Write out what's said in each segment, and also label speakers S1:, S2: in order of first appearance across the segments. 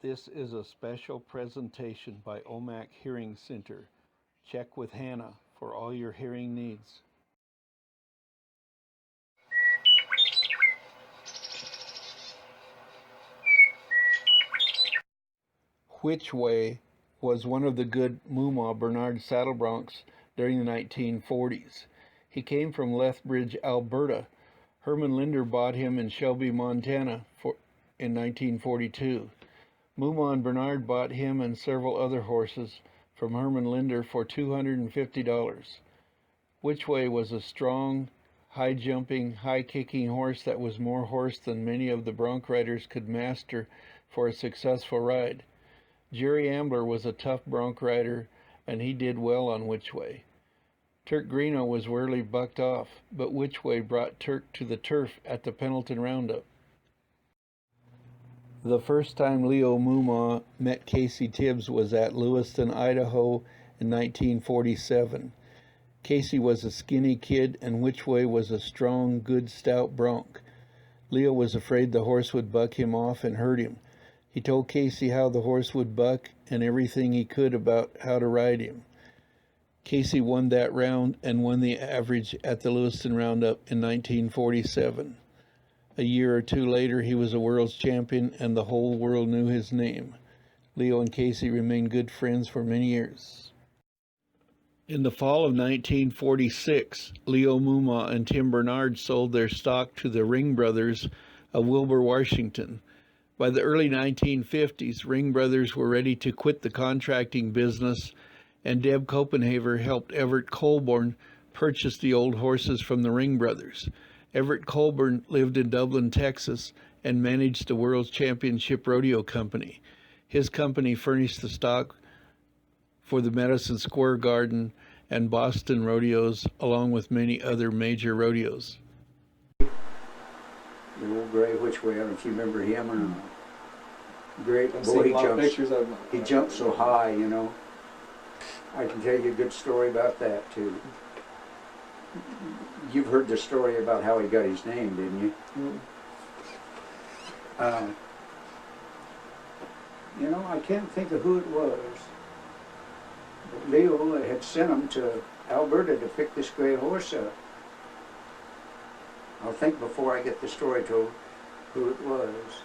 S1: This is a special presentation by OMAC Hearing Center. Check with Hannah for all your hearing needs. Which Way was one of the good Moomaw Bernard saddle broncs during the 1940s. He came from Lethbridge, Alberta. Herman Linder bought him in Shelby, Montana in 1942. Moomaw and Bernard bought him and several other horses from Herman Linder for $250. Which Way was a strong, high-jumping, high-kicking horse that was more horse than many of the bronc riders could master for a successful ride. Jerry Ambler was a tough bronc rider, and he did well on Which Way. Turk Greeno was rarely bucked off, but Which Way brought Turk to the turf at the Pendleton Roundup. The first time Leo Moomaw met Casey Tibbs was at Lewiston, Idaho in 1947. Casey was a skinny kid, and Which Way was a strong, good, stout bronc. Leo was afraid the horse would buck him off and hurt him. He told Casey how the horse would buck and everything he could about how to ride him. Casey won that round and won the average at the Lewiston Roundup in 1947. A year or two later, he was a world's champion, and the whole world knew his name. Leo and Casey remained good friends for many years. In the fall of 1946, Leo Moomaw and Tim Bernard sold their stock to the Ring brothers of Wilbur, Washington. By the early 1950s, Ring brothers were ready to quit the contracting business, and Deb Copenhaver helped Everett Colborne purchase the old horses from the Ring brothers. Everett Colborne lived in Dublin, Texas, and managed the World Championship Rodeo Company. His company furnished the stock for the Madison Square Garden and Boston rodeos, along with many other major rodeos.
S2: The old gray Which Way, I don't know if you remember him or not. Great boy, he jumped so high, you know. I can tell you a good story about that too. You've heard the story about how he got his name, didn't you?
S3: Mm.
S2: You know, I can't think of who it was. But Leo had sent him to Alberta to pick this gray horse up. I'll think before I get the story told who it was.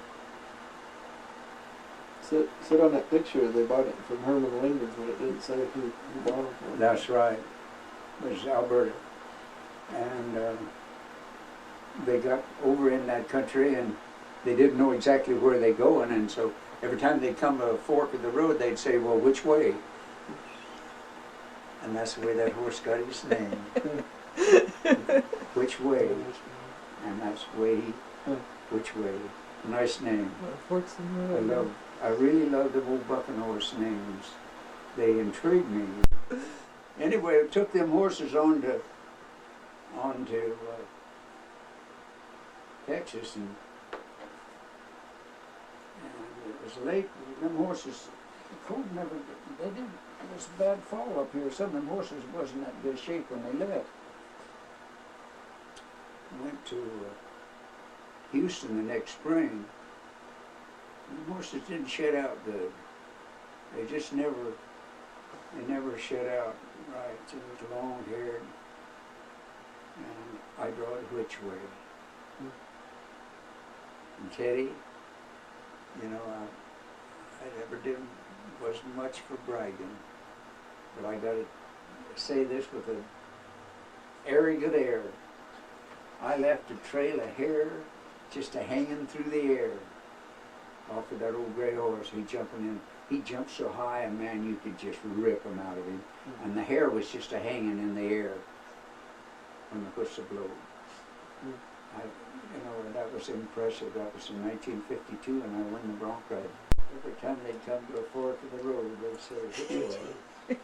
S3: Sit on that picture, they bought it from Herman Linder, but it didn't say who bought it from.
S2: That's right. It was Alberta. And they got over in that country, and they didn't know exactly where they're going, and so every time they'd come to a fork of the road, they'd say, well, which way? And that's the way that horse got his name. Which Way? And that's way, Which Way. Nice name. I really love the old bucking horse names. They intrigue me. Anyway, it took them horses on to Texas, and it was late. Them horses, the cold never, they didn't, it was a bad fall up here. Some of them horses wasn't in that good shape when they left. Went to Houston the next spring. The horses didn't shed out good. They just never shed out right. It was long-haired. And I draw it Which Way. And Teddy, you know, I never wasn't much for bragging, but I got to say this with a airy good air. I left a trail of hair just a hanging through the air off of that old gray horse. He jumped so high, and man, you could just rip him out of him. And the hair was just a hanging in the air when the whistle blew. You know, that was impressive. That was in 1952, and I won the bronc ride. Every time they'd come to a fork of the road, they'd say, Which Way?